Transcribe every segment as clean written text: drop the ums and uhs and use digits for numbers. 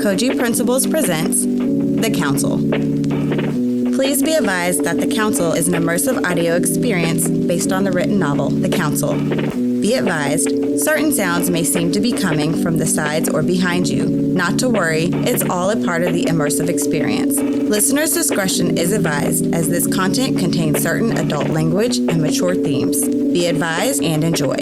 KOGI Principles presents The Council. Please be advised that The Council is an immersive audio experience based on the written novel, The Council. Be advised, certain sounds may seem to be coming from the sides or behind you. Not to worry, it's all a part of the immersive experience. Listener's discretion is advised as this content contains certain adult language and mature themes. Be advised and enjoy.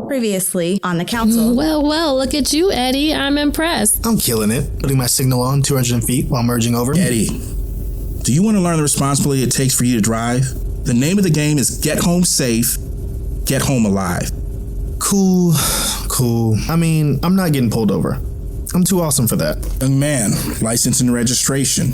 Previously on The Council. Well, look at you, Eddie. I'm impressed. I'm killing it, putting my signal on 200 feet while merging over. Eddie, do you want to learn the responsibility it takes for you to drive? The name of the game is Get Home Safe, Get Home Alive. Cool. I mean, I'm not getting pulled over. I'm too awesome for that. Young man, license and registration.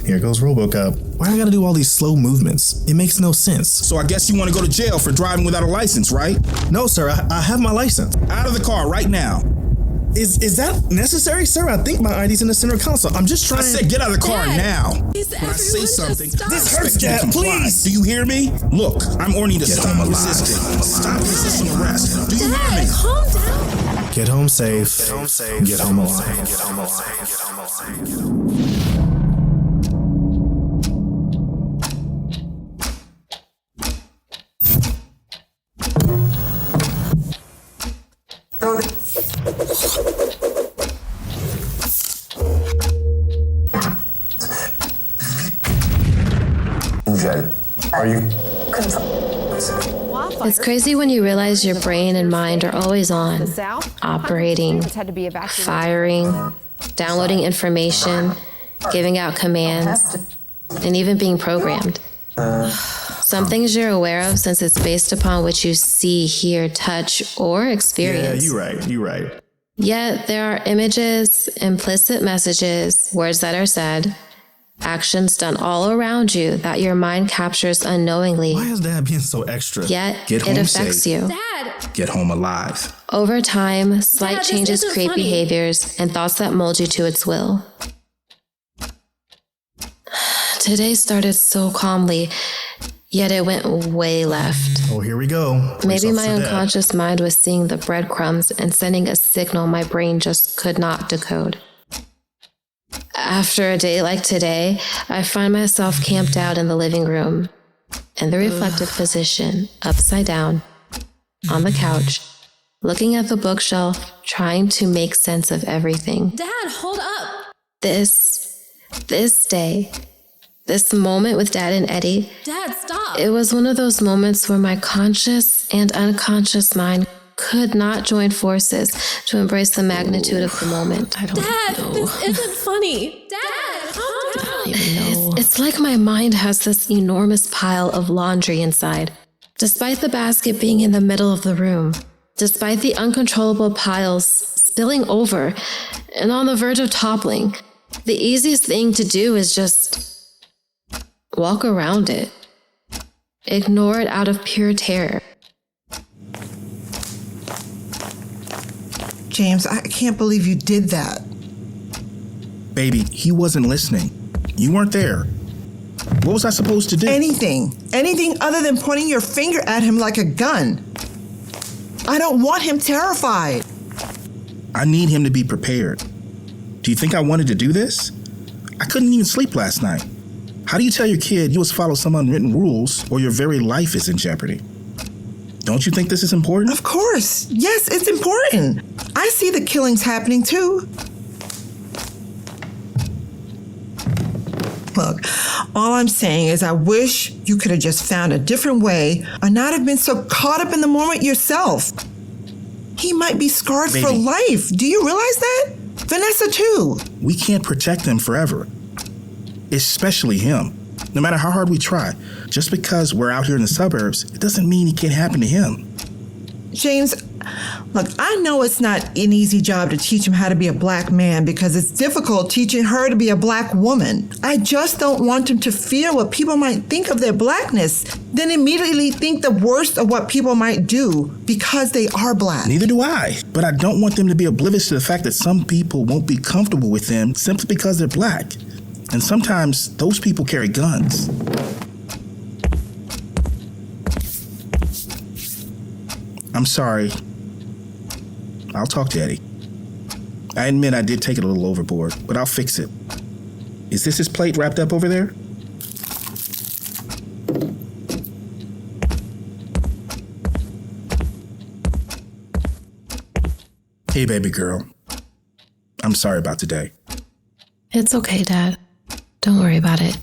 Here goes RoboCop. Why I gotta do all these slow movements? It makes no sense. So I guess you want to go to jail for driving without a license, right? No, sir, I have my license. Out of the car right now. Is that necessary, sir? I think my ID's in the center console. I'm just trying. I said get out of the car Dad, now. is When I say everyone something, just stop? This hurts, Dad, please. Do you hear me? Look, I'm ordering you to stop resisting. Stop resisting arrest. Do you hear Dad, me? calm down. Get home safe. Get home alive. Are you? It's crazy when you realize your brain and mind are always on, operating, firing, downloading information, giving out commands, and even being programmed. Some things you're aware of since it's based upon what you see, hear, touch, or experience. Yeah, you're right. Yet there are images, implicit messages, words that are said, actions done all around you that your mind captures unknowingly. Why is Dad being so extra? Yet Get it home affects safe. you. Dad! Get home alive. Over time, slight Dad, this changes isn't create funny. behaviors and thoughts that mold you to its will. Today started so calmly, yet it went way left. Oh, here we go. Maybe my unconscious mind was seeing the breadcrumbs and sending a signal my brain just could not decode. After a day like today, I find myself camped out in the living room, in the reflective position, upside down, on the couch, looking at the bookshelf, trying to make sense of everything. Dad, hold up! This day, this moment with Dad and Eddie, Dad, stop! it was one of those moments where my conscious and unconscious mind could not join forces to embrace the magnitude of the moment. Dad, this isn't funny! Dad, calm down! It's like my mind has this enormous pile of laundry inside. Despite the basket being in the middle of the room, despite the uncontrollable piles spilling over and on the verge of toppling, the easiest thing to do is just walk around it. Ignore it out of pure terror. James, I can't believe you did that. Baby, he wasn't listening. You weren't there. What was I supposed to do? Anything other than pointing your finger at him like a gun. I don't want him terrified. I need him to be prepared. Do you think I wanted to do this? I couldn't even sleep last night. How do you tell your kid you must follow some unwritten rules or your very life is in jeopardy? Don't you think this is important? Of course. Yes, it's important. I see the killings happening too. Look, all I'm saying is I wish you could have just found a different way or not have been so caught up in the moment yourself. He might be scarred for Baby. life. Do you realize that? Vanessa too. We can't protect them forever. Especially him. No matter how hard we try, just because we're out here in the suburbs, it doesn't mean it can't happen to him. James, look, I know it's not an easy job to teach him how to be a black man because it's difficult teaching her to be a black woman. I just don't want him to fear what people might think of their blackness, then immediately think the worst of what people might do because they are black. Neither do I. But I don't want them to be oblivious to the fact that some people won't be comfortable with them simply because they're black. And sometimes those people carry guns. I'm sorry. I'll talk to Eddie. I admit I did take it a little overboard, but I'll fix it. Is this his plate wrapped up over there? Hey, baby girl. I'm sorry about today. It's okay, Dad. Don't worry about it.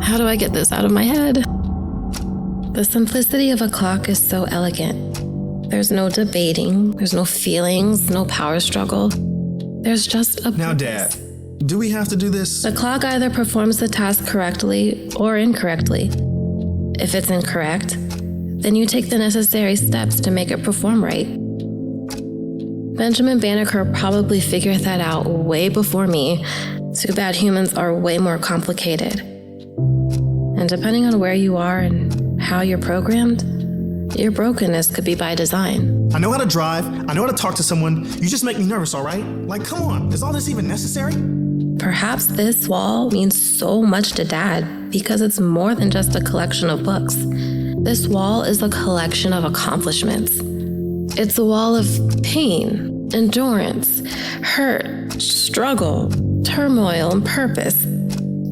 How do I get this out of my head? The simplicity of a clock is so elegant. There's no debating, there's no feelings, no power struggle. There's just a Now, purpose. Dad, do we have to do this? The clock either performs the task correctly or incorrectly. If it's incorrect, then you take the necessary steps to make it perform right. Benjamin Banneker probably figured that out way before me. Too bad humans are way more complicated. And depending on where you are and how you're programmed, your brokenness could be by design. I know how to drive. I know how to talk to someone. You just make me nervous, all right? Like, come on. Is all this even necessary? Perhaps this wall means so much to Dad because it's more than just a collection of books. This wall is a collection of accomplishments. It's a wall of pain, endurance, hurt, struggle, turmoil, and purpose.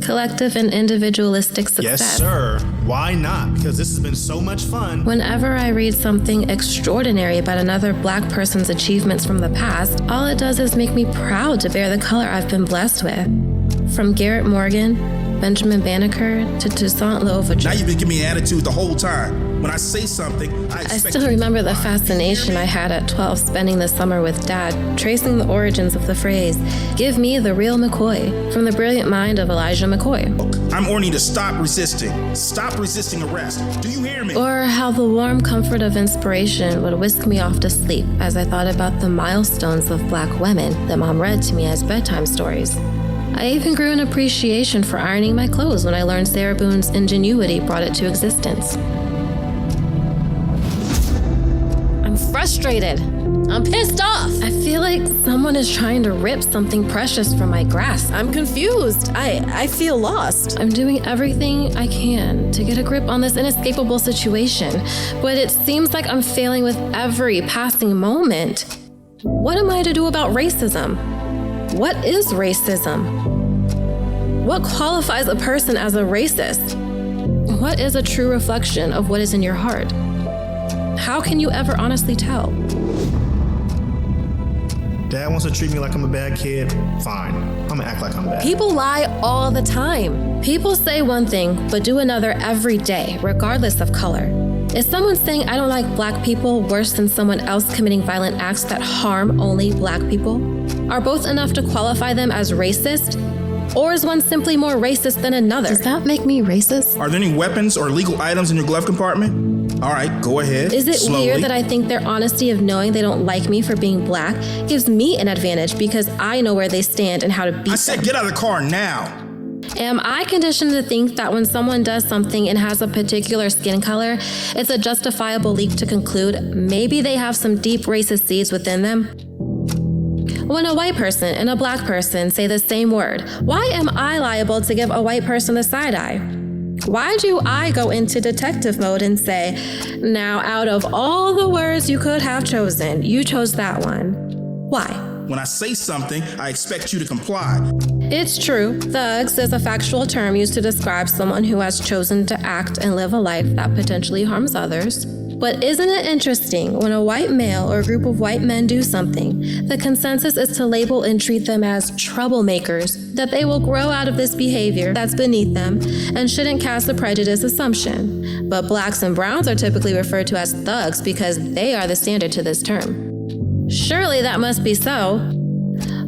Collective and individualistic success. Yes, sir. Why not? Because this has been so much fun. Whenever I read something extraordinary about another Black person's achievements from the past, all it does is make me proud to bear the color I've been blessed with. From Garrett Morgan, Benjamin Banneker, to Toussaint Louverture. Now you've been giving me an attitude the whole time. When I say something, I I expect still remember the fascination I had at 12 spending the summer with Dad, tracing the origins of the phrase, "Give me the real McCoy," from the brilliant mind of Elijah McCoy. I'm orning to stop resisting. Stop resisting arrest. Do you hear me? Or how the warm comfort of inspiration would whisk me off to sleep as I thought about the milestones of Black women that Mom read to me as bedtime stories. I even grew an appreciation for ironing my clothes when I learned Sarah Boone's ingenuity brought it to existence. I'm frustrated. I'm pissed off. I feel like someone is trying to rip something precious from my grasp. I'm confused. I feel lost. I'm doing everything I can to get a grip on this inescapable situation, but it seems like I'm failing with every passing moment. What am I to do about racism? What is racism? What qualifies a person as a racist? What is a true reflection of what is in your heart? How can you ever honestly tell? Dad wants to treat me like I'm a bad kid. Fine. I'm gonna act like I'm bad. People lie all the time. People say one thing, but do another every day, regardless of color. Is someone saying I don't like Black people worse than someone else committing violent acts that harm only Black people? Are both enough to qualify them as racist? Or is one simply more racist than another? Does that make me racist? Are there any weapons or illegal items in your glove compartment? All right, go ahead. Is it Slowly. weird that I think their honesty of knowing they don't like me for being Black gives me an advantage because I know where they stand and how to beat I said them? get out of the car now. Am I conditioned to think that when someone does something and has a particular skin color, it's a justifiable leap to conclude maybe they have some deep racist seeds within them? When a white person and a Black person say the same word, why am I liable to give a white person the side eye? Why do I go into detective mode and say, now out of all the words you could have chosen, you chose that one? Why? When I say something, I expect you to comply. It's true, thugs is a factual term used to describe someone who has chosen to act and live a life that potentially harms others. But isn't it interesting when a white male or a group of white men do something, the consensus is to label and treat them as troublemakers, that they will grow out of this behavior that's beneath them and shouldn't cast a prejudice assumption. But Blacks and browns are typically referred to as thugs because they are the standard to this term. Surely that must be so.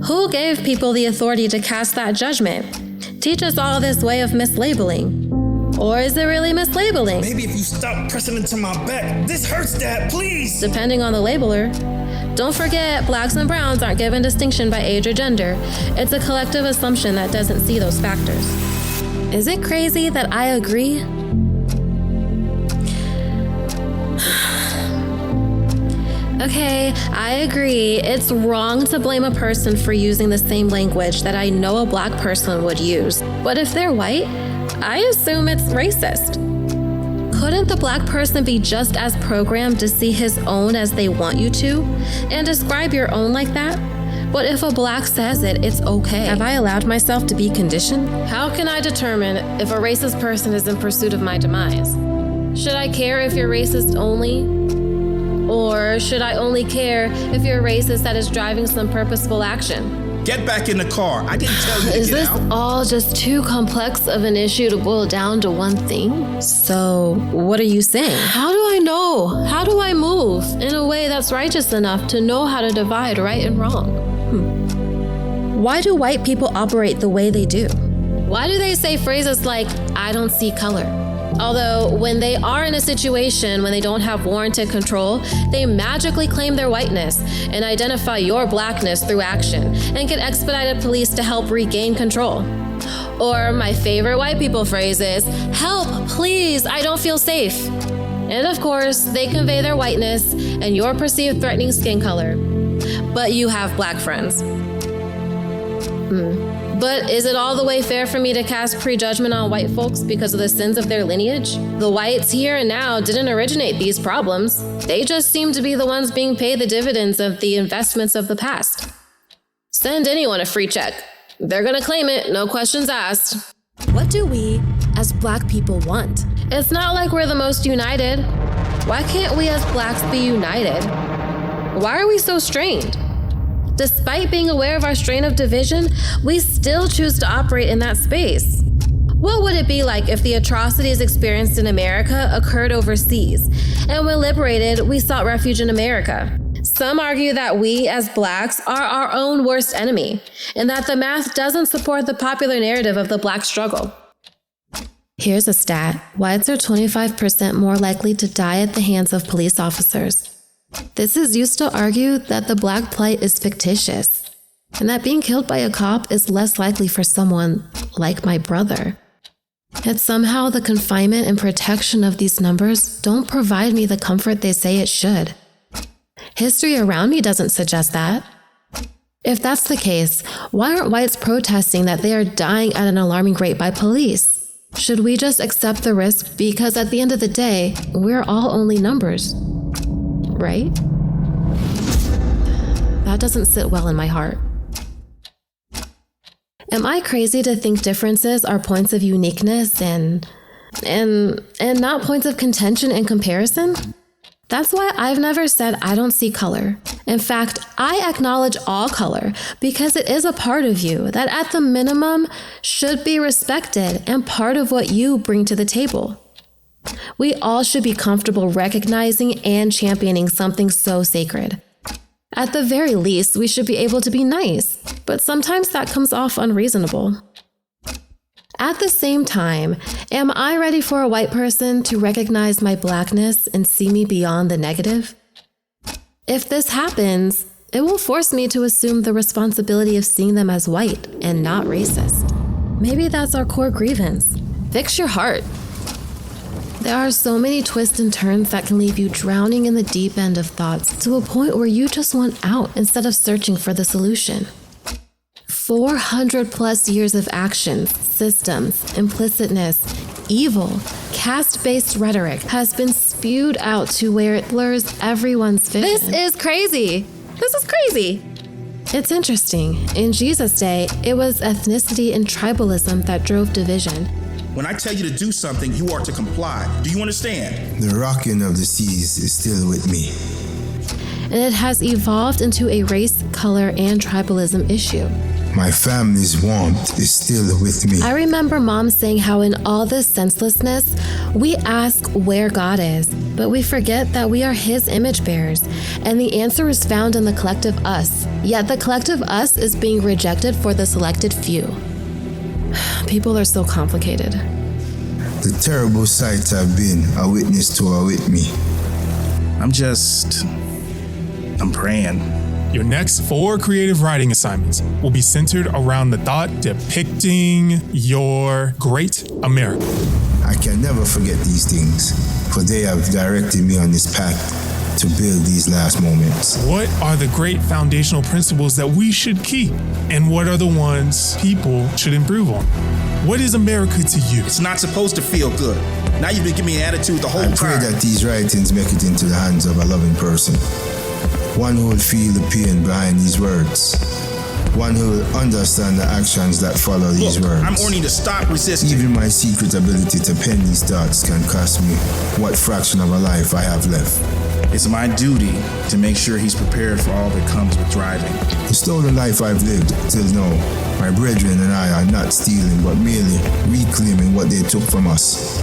Who gave people the authority to cast that judgment? Teach us all this way of mislabeling. Or is it really mislabeling? Maybe if you stop pressing into my back. This hurts, Dad, please. Depending on the labeler. Don't forget, Blacks and browns aren't given distinction by age or gender. It's a collective assumption that doesn't see those factors. Is it crazy that I agree? Okay, I agree. It's wrong to blame a person for using the same language that I know a black person would use. But if they're white, I assume it's racist. Couldn't the black person be just as programmed to see his own as they want you to, and describe your own like that? But if a black says it, it's okay. Have I allowed myself to be conditioned? How can I determine if a racist person is in pursuit of my demise? Should I care if you're racist only? Or should I only care if you're racist that is driving some purposeful action? Get back in the car. I didn't tell you to Is get this out. all just too complex of an issue to boil down to one thing? So, what are you saying? How do I know? How do I move in a way that's righteous enough to know how to divide right and wrong? Why do white people operate the way they do? Why do they say phrases like, I don't see color? Although, when they are in a situation when they don't have warranted control, they magically claim their whiteness and identify your blackness through action and get expedited police to help regain control. Or my favorite white people phrase is, help, please, I don't feel safe. And of course, they convey their whiteness and your perceived threatening skin color. But you have black friends. But is it all the way fair for me to cast prejudgment on white folks because of the sins of their lineage? The whites here and now didn't originate these problems. They just seem to be the ones being paid the dividends of the investments of the past. Send anyone a free check. They're gonna claim it, no questions asked. What do we, as black people, want? It's not like we're the most united. Why can't we as blacks be united? Why are we so strained? Despite being aware of our strain of division, we still choose to operate in that space. What would it be like if the atrocities experienced in America occurred overseas, and when liberated, we sought refuge in America? Some argue that we, as blacks, are our own worst enemy, and that the math doesn't support the popular narrative of the black struggle. Here's a stat. Whites are 25% more likely to die at the hands of police officers. This is used to argue that the black plight is fictitious, and that being killed by a cop is less likely for someone like my brother. Yet somehow the confinement and protection of these numbers don't provide me the comfort they say it should. History around me doesn't suggest that. If that's the case, why aren't whites protesting that they are dying at an alarming rate by police? Should we just accept the risk because at the end of the day, we're all only numbers? Right? That doesn't sit well in my heart. Am I crazy to think differences are points of uniqueness and not points of contention and comparison? That's why I've never said I don't see color. In fact, I acknowledge all color because it is a part of you that at the minimum should be respected and part of what you bring to the table. We all should be comfortable recognizing and championing something so sacred. At the very least, we should be able to be nice, but sometimes that comes off unreasonable. At the same time, am I ready for a white person to recognize my blackness and see me beyond the negative? If this happens, it will force me to assume the responsibility of seeing them as white and not racist. Maybe that's our core grievance. Fix your heart. There are so many twists and turns that can leave you drowning in the deep end of thoughts to a point where you just want out instead of searching for the solution. 400 plus years of actions, systems, implicitness, evil, caste-based rhetoric has been spewed out to where it blurs everyone's vision. This is crazy. It's interesting. In Jesus' day, it was ethnicity and tribalism that drove division. When I tell you to do something, you are to comply. Do you understand? The rocking of the seas is still with me. And it has evolved into a race, color, and tribalism issue. My family's warmth is still with me. I remember Mom saying how in all this senselessness, we ask where God is, but we forget that we are His image bearers, and the answer is found in the collective us. Yet the collective us is being rejected for the selected few. People are so complicated. The terrible sights I've been a witness to are with me. I'm praying. Your next 4 creative writing assignments will be centered around the thought depicting your great America. I can never forget these things, for they have directed me on this path. to build these last moments. What are the great foundational principles that we should keep? And what are the ones people should improve on? What is America to you? It's not supposed to feel good. Now you've been giving me an attitude the whole I pray time. that these writings make it into the hands of a loving person. One who will feel the pain behind these words. One who will understand the actions that follow these words. I'm warning you to stop resisting. Even my secret ability to pen these thoughts can cost me what fraction of a life I have left. It's my duty to make sure he's prepared for all that comes with driving. The stolen life I've lived till now, my brethren and I are not stealing but merely reclaiming what they took from us.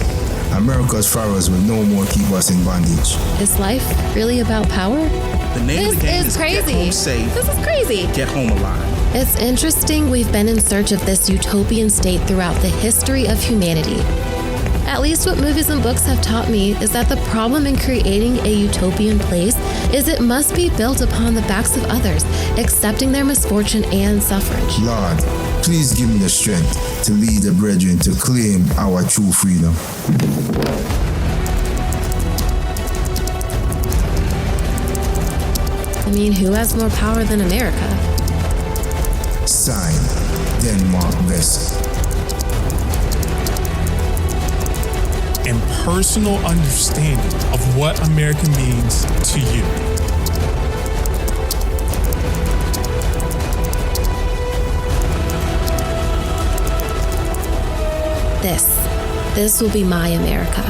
America's pharaohs will no more keep us in bondage. Is life really about power? The name of the game is crazy. Get Home Safe, This is crazy. Get Home Alive. It's interesting we've been in search of this utopian state throughout the history of humanity. At least what movies and books have taught me is that the problem in creating a utopian place is it must be built upon the backs of others, accepting their misfortune and suffrage. Lord, please give me the strength to lead the brethren to claim our true freedom. I mean, who has more power than America? Sign, Denmark Vessel. And personal understanding of what America means to you. This will be my America.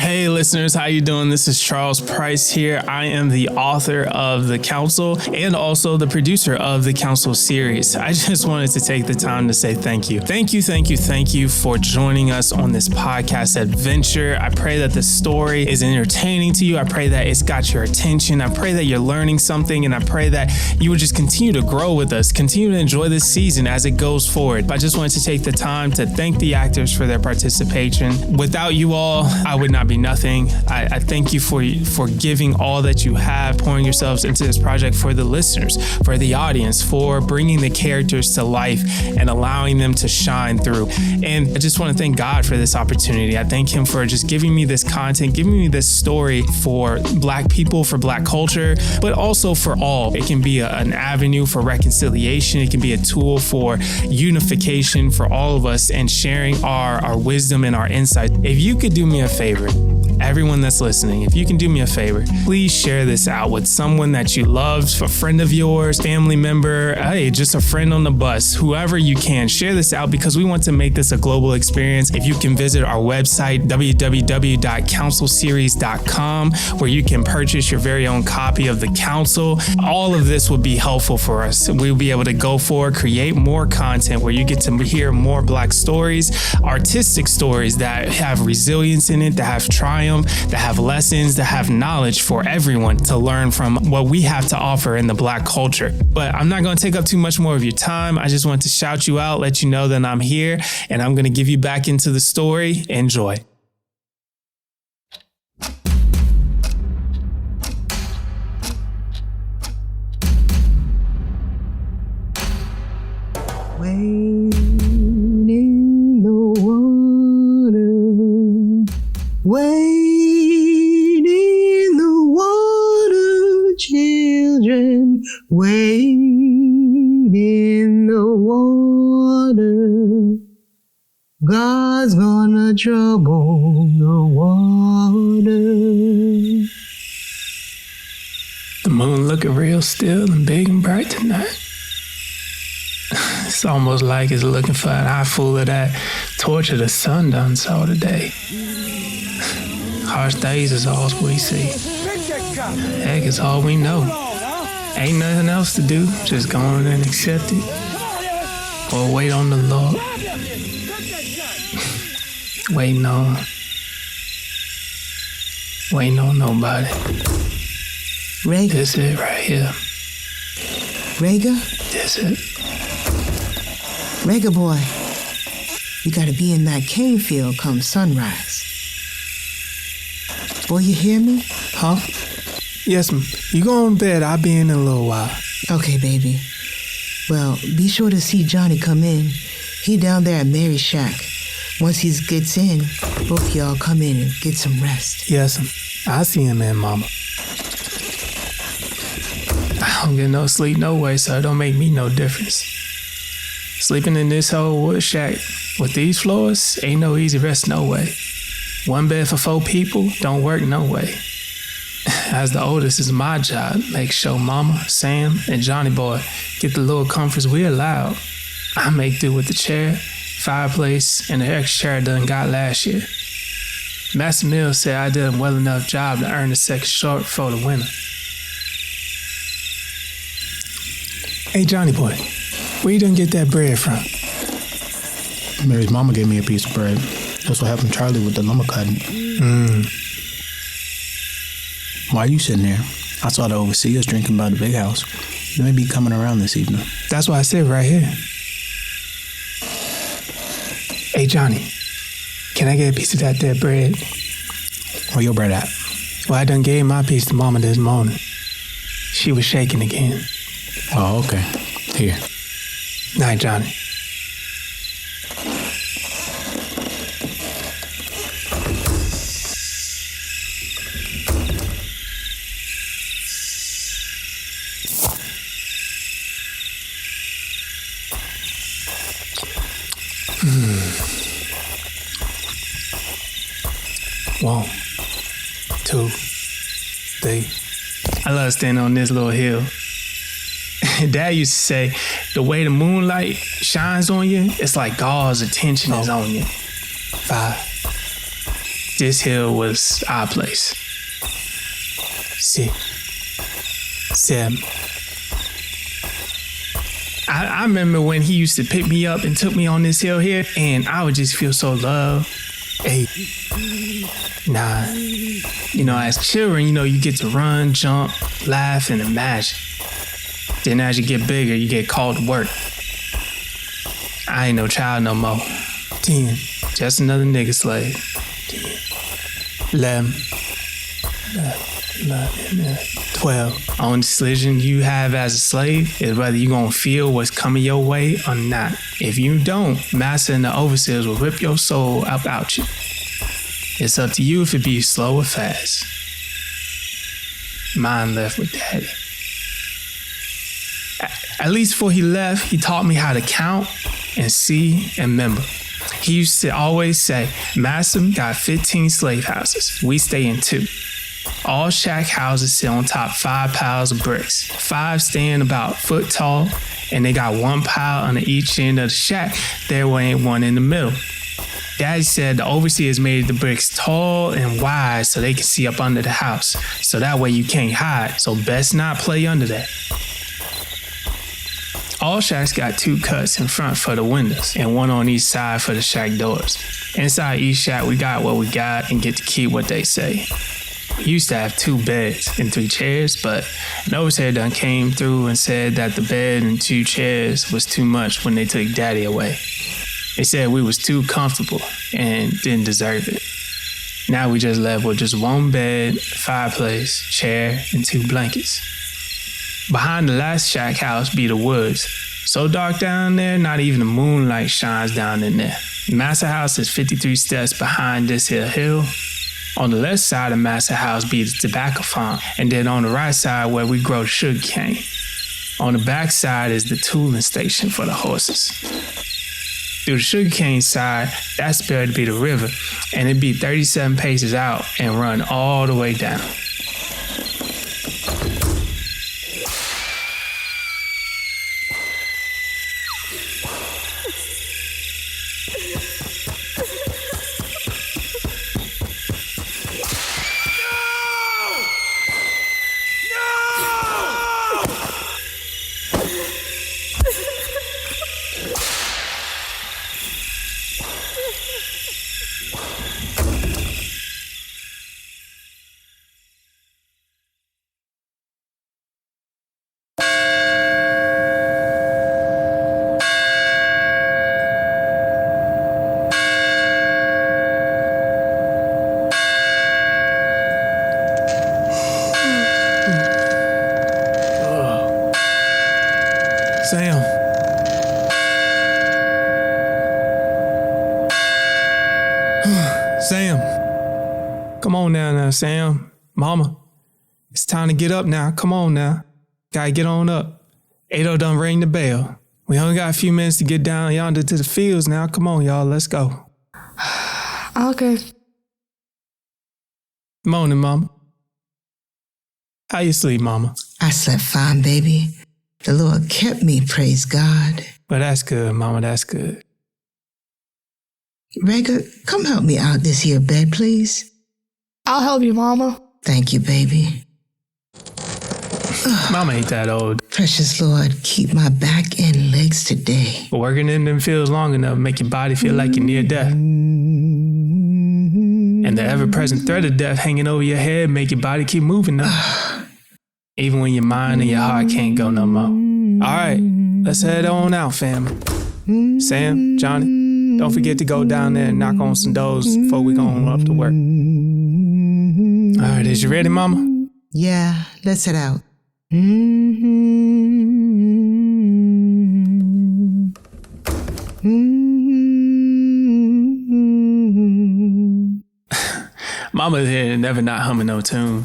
Hey listeners, how you doing? This is Charles Price here. I am the author of The Council and also the producer of the Council series. I just wanted to take the time to say thank you. Thank you for joining us on this podcast adventure. I pray that the story is entertaining to you. I pray that it's got your attention. I pray that you're learning something, and I pray that you would just continue to grow with us, continue to enjoy this season as it goes forward. But I just wanted to take the time to thank the actors for their participation. Without you all, I would not be nothing. I thank you for giving all that you have, pouring yourselves into this project for the listeners, for the audience, for bringing the characters to life and allowing them to shine through. And I just want to thank God for this opportunity. I thank him for just giving me this content, giving me this story for Black people, for Black culture, but also for all. It can be an avenue for reconciliation. It can be a tool for unification for all of us and sharing our wisdom and our insight. If you could do me a favor, everyone that's listening, if you can do me a favor, please share this out with someone that you love, a friend of yours, family member, hey, just a friend on the bus, whoever you can. Share this out because we want to make this a global experience. If you can visit our website, www.councilseries.com, where you can purchase your very own copy of The Council. All of this would be helpful for us. We'll be able to go forward, create more content where you get to hear more Black stories, artistic stories that have resilience in it, that have triumph, that have lessons, that have knowledge for everyone to learn from what we have to offer in the Black culture. But I'm not going to take up too much more of your time. I just want to shout you out, let you know that I'm here, and I'm going to give you back into the story. Enjoy. Wade in the water. Wade in the water, children. Wade in the water. God's gonna trouble the water. The moon looking real still and big and bright tonight. It's almost like it's looking for an eyeful of that torture the sun done saw today. Harsh days is all we see. Heck, it's all we know. Ain't nothing else to do, just go on and accept it. Or wait on the Lord. Waiting on nobody. Rhaegar. This it right here. Rhaegar? This it. Rhaegar boy, you gotta be in that cane field come sunrise. Boy, you hear me? Huh? Yes, ma'am. You go on bed. I'll be in a little while. Okay, baby. Well, be sure to see Johnny come in. He down there at Mary's shack. Once he gets in, both y'all come in and get some rest. Yes, I see him in, Mama. I don't get no sleep no way, so it don't make me no difference. Sleeping in this whole wood shack with these floors ain't no easy rest no way. One bed for 4 people don't work no way. As the oldest, it's my job. Make sure Mama, Sam, and Johnny Boy get the little comforts we allowed. I make do with the chair, fireplace, and the extra chair I done got last year. Master Mills said I did a well enough job to earn the second short for the winter. Hey, Johnny Boy, where you done get that bread from? Mary's mama gave me a piece of bread. That's what happened to Charlie with the lumber cutting. Why are you sitting there? I saw the overseers drinking by the big house. They may be coming around this evening. That's why I sit right here. Hey, Johnny, can I get a piece of that there bread? Where your bread at? Well, I done gave my piece to Mama this morning. She was shaking again. Oh, okay. Here. Night, Johnny. One, two, three. I love standing on this little hill. Dad used to say, the way the moonlight shines on you, it's like God's attention is on you. 5. This hill was our place. 6, 7. I remember when he used to pick me up and took me on this hill here, and I would just feel so loved. 8, 9. You know, as children, you get to run, jump, laugh, and imagine. Then as you get bigger, you get called to work. I ain't no child no more. 10, just another nigga slave. 10, 11, 12. Only decision you have as a slave is whether you gonna feel what's coming your way or not. If you don't, master and the overseers will rip your soul up out you. It's up to you if it be slow or fast. Mine left with Daddy. At least before he left, he taught me how to count and see and remember. He used to always say, Master got 15 slave houses. We stay in 2. All shack houses sit on top 5 piles of bricks. 5 stand about a foot tall, and they got 1 pile on each end of the shack. There ain't one in the middle. Daddy said the overseers made the bricks tall and wide so they can see up under the house. So that way you can't hide. So best not play under that. All shacks got 2 cuts in front for the windows and 1 on each side for the shack doors. Inside each shack, we got what we got and get to keep what they say. We used to have 2 beds and 3 chairs, but an overseer done came through and said that the bed and 2 chairs was too much when they took Daddy away. They said we was too comfortable and didn't deserve it. Now we just left with just 1 bed, fireplace, chair, and 2 blankets. Behind the last shack house be the woods. So dark down there, not even the moonlight shines down in there. The master house is 53 steps behind this here hill. On the left side of master house be the tobacco farm, and then on the right side where we grow the sugar cane. On the back side is the tooling station for the horses. Through the sugarcane side, that's supposed to be the river, and it be 37 paces out and run all the way down. Sam, Mama, it's time to get up now. Come on now. Gotta get on up. Ado done rang the bell. We only got a few minutes to get down yonder to the fields now. Come on, y'all. Let's go. Okay. Morning, Mama. How you sleep, Mama? I slept fine, baby. The Lord kept me, praise God. Well, that's good, Mama. That's good. Rega, come help me out this here bed, please. I'll help you, Mama. Thank you, baby. Mama ain't that old. Precious Lord, keep my back and legs today. Working in them fields long enough make your body feel like you're near death. And the ever-present threat of death hanging over your head make your body keep moving now. Even when your mind and your heart can't go no more. All right, let's head on out, family. Sam, Johnny, don't forget to go down there and knock on some doors before we go on up to work. All right, is you ready, Mama? Yeah, let's head out. Mama's here never not humming no tune.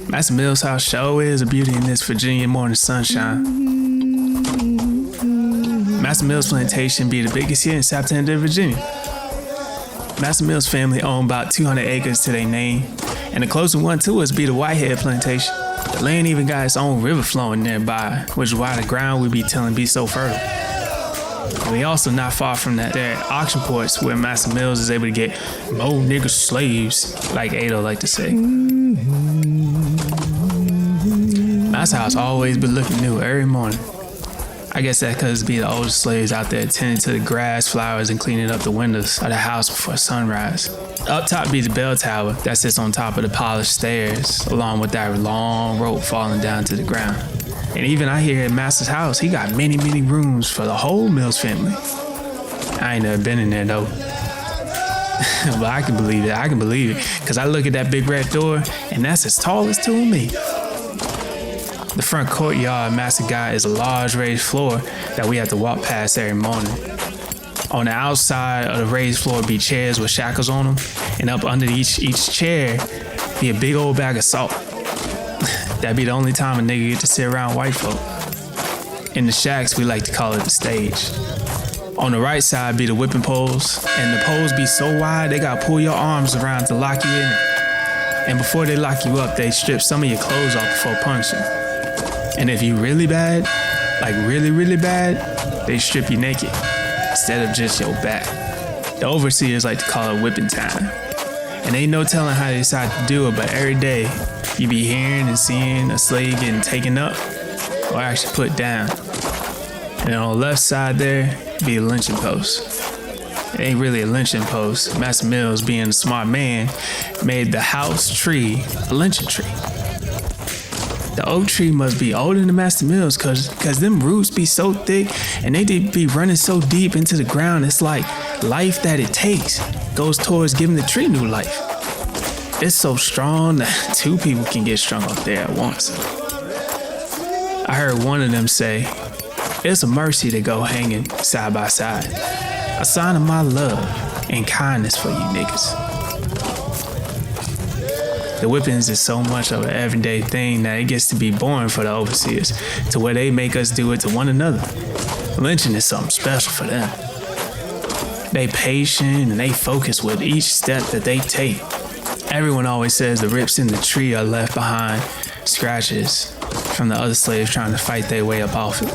Master Mills' house show is a beauty in this Virginia morning sunshine. Master Mills Plantation be the biggest here in South End, Virginia. Master Mills family own about 200 acres to their name, and the closest one to us be the Whitehead Plantation. The land even got its own river flowing nearby, which is why the ground we be tilling be so fertile. And we also not far from that there auction ports where Master Mills is able to get more nigger slaves, like Ado like to say. Master house always been looking new every morning. I guess that because it be the older slaves out there tending to the grass, flowers, and cleaning up the windows of the house before sunrise. Up top be the bell tower that sits on top of the polished stairs, along with that long rope falling down to the ground. And even I hear at Master's house, he got many, many rooms for the whole Mills family. I ain't never been in there though. But I can believe it, because I look at that big red door, and that's as tall as two of me. The front courtyard Master got is a large raised floor that we have to walk past every morning. On the outside of the raised floor be chairs with shackles on them, and up under each chair be a big old bag of salt. That'd be the only time a nigga get to sit around white folk. In the shacks, we like to call it the stage. On the right side be the whipping poles, and the poles be so wide they gotta pull your arms around to lock you in. And before they lock you up, they strip some of your clothes off before punching. And if you really bad, like really, really bad, they strip you naked instead of just your back. The overseers like to call it whipping time. And ain't no telling how they decide to do it, but every day you be hearing and seeing a slave getting taken up or actually put down. And on the left side there be a lynching post. It ain't really a lynching post. Master Mills, being a smart man, made the house tree a lynching tree. The oak tree must be older than Master Mills cause them roots be so thick and they be running so deep into the ground. It's like life that it takes goes towards giving the tree new life. It's so strong that two people can get strung up there at once. I heard one of them say, "It's a mercy to go hanging side by side. A sign of my love and kindness for you niggas." The whippings is so much of an everyday thing that it gets to be boring for the overseers, to where they make us do it to one another. Lynching is something special for them. They patient and they focus with each step that they take. Everyone always says the rips in the tree are left behind scratches from the other slaves trying to fight their way up off it.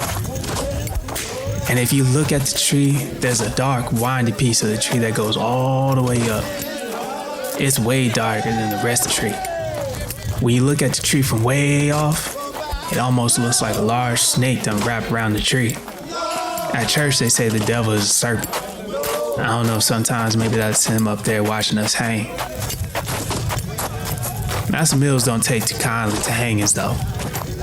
And if you look at the tree, there's a dark, windy piece of the tree that goes all the way up. It's way darker than the rest of the tree. When you look at the tree from way off, it almost looks like a large snake done wrapped around the tree. At church, they say the devil is a serpent. I don't know, sometimes maybe that's him up there watching us hang. Master Mills don't take too kindly to hangings though.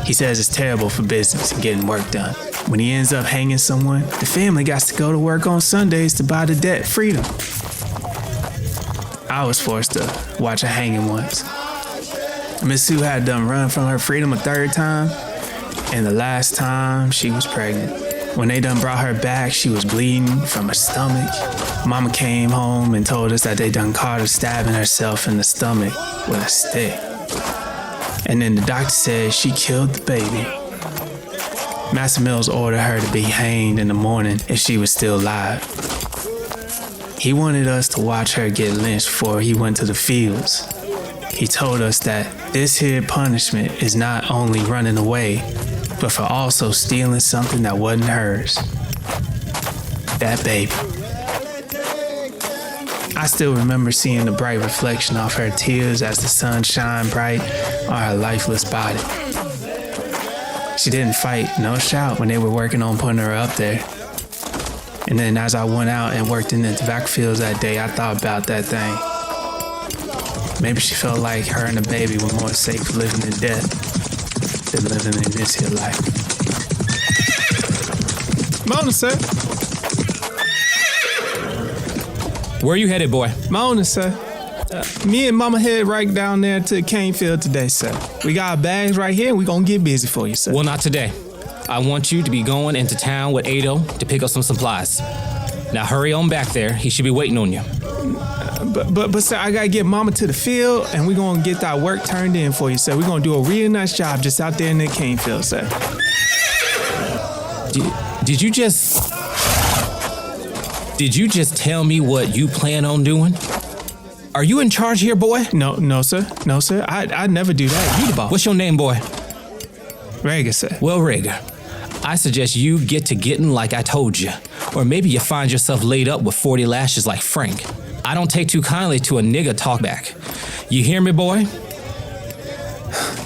He says it's terrible for business and getting work done. When he ends up hanging someone, the family got to go to work on Sundays to buy the debt freedom. I was forced to watch a hanging once. Miss Sue had done run from her freedom a third time, and the last time she was pregnant. When they done brought her back, she was bleeding from her stomach. Mama came home and told us that they done caught her stabbing herself in the stomach with a stick. And then the doctor said she killed the baby. Master Mills ordered her to be hanged in the morning if she was still alive. He wanted us to watch her get lynched before he went to the fields. He told us that this here punishment is not only running away, but for also stealing something that wasn't hers. That baby. I still remember seeing the bright reflection of her tears as the sun shined bright on her lifeless body. She didn't fight, no shout when they were working on putting her up there. And then as I went out and worked in the tobacco fields that day, I thought about that thing. Maybe she felt like her and the baby were more safe living in death than living in this here life. Morning, sir. Where you headed, boy? Morning, sir. Me and Mama head right down there to the cane field today, sir. We got our bags right here and we gonna get busy for you, sir. Well, not today. I want you to be going into town with Ado to pick up some supplies. Now hurry on back there. He should be waiting on you. But sir, I gotta get Mama to the field and we gonna get that work turned in for you, sir. We gonna do a really nice job just out there in the cane field, sir. Did you just tell me what you plan on doing? Are you in charge here, boy? No, sir. I never do that. You the boss. What's your name, boy? Rager, sir. Well, Rager, I suggest you get to getting like I told you. Or maybe you find yourself laid up with 40 lashes like Frank. I don't take too kindly to a nigga talkback. You hear me, boy?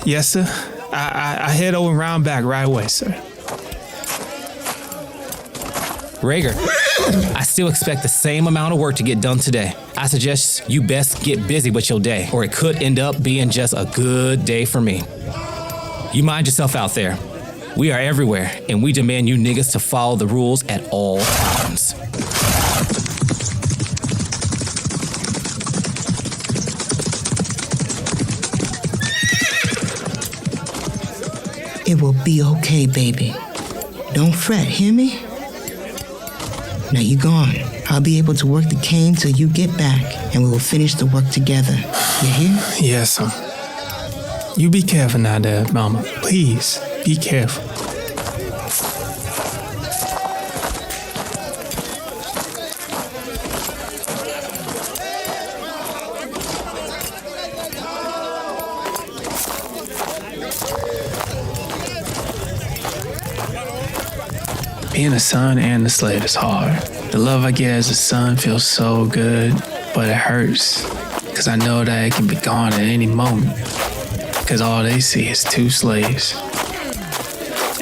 Yes, sir. I head over and round back right away, sir. Rager, I still expect the same amount of work to get done today. I suggest you best get busy with your day, or it could end up being just a good day for me. You mind yourself out there. We are everywhere, and we demand you niggas to follow the rules at all times. It will be okay, baby. Don't fret, hear me? Now you gone. I'll be able to work the cane till you get back, and we will finish the work together. You hear? Yes, sir. You be careful now there, Mama. Please, be careful. Being a son and a slave is hard. The love I get as a son feels so good, but it hurts. Because I know that it can be gone at any moment. Because all they see is two slaves.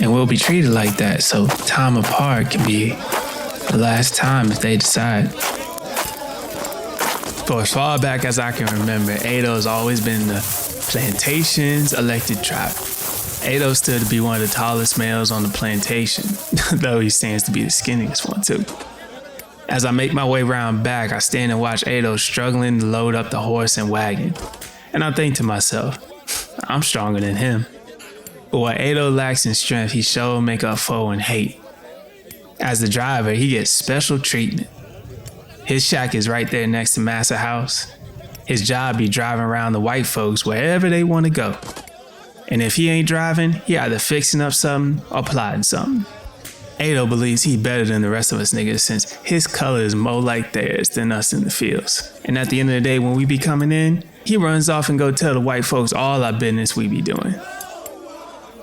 And we'll be treated like that, so time apart can be the last time if they decide. For as far back as I can remember, Ado's always been the plantation's elected tribe. Ado stood to be one of the tallest males on the plantation, though he stands to be the skinniest one too. As I make my way round back, I stand and watch Ado struggling to load up the horse and wagon. And I think to myself, I'm stronger than him. But what Ado lacks in strength, he sure make up for in hate. As the driver, he gets special treatment. His shack is right there next to Massa House. His job be driving around the white folks wherever they want to go. And if he ain't driving, he either fixing up something or plotting something. Ado believes he better than the rest of us niggas since his color is more like theirs than us in the fields. And at the end of the day, when we be coming in, he runs off and go tell the white folks all our business we be doing.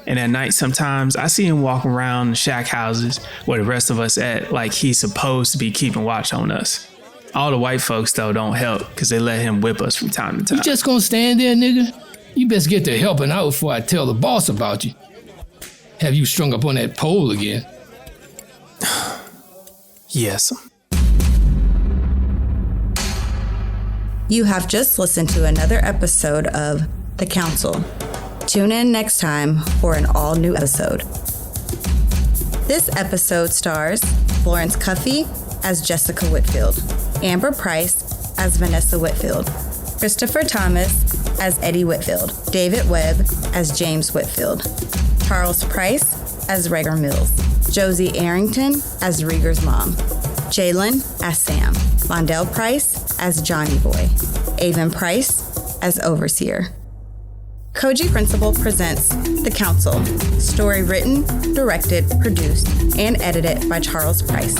And at night sometimes, I see him walk around the shack houses where the rest of us at like he's supposed to be keeping watch on us. All the white folks though don't help because they let him whip us from time to time. You just gonna stand there, nigga? You best get to helping out before I tell the boss about you. Have you strung up on that pole again? Yes. You have just listened to another episode of The Council. Tune in next time for an all-new episode. This episode stars Florence Cuffey as Jessica Whitfield, Amber Price as Vanessa Whitfield, Christopher Thomas as Eddie Whitfield, David Webb as James Whitfield, Charles Price as Rager Mills, Josie Arrington as Rieger's mom, Jalen as Sam, Londell Price as Johnny Boy, Avon Price as Overseer. KOGI Principle presents The Council, story written, directed, produced, and edited by Charles Price.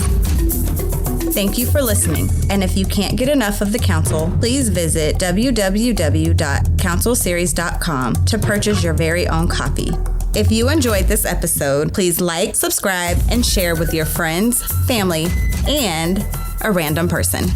Thank you for listening, and if you can't get enough of The Council, please visit www.councilseries.com to purchase your very own copy. If you enjoyed this episode, please like, subscribe, and share with your friends, family, and a random person.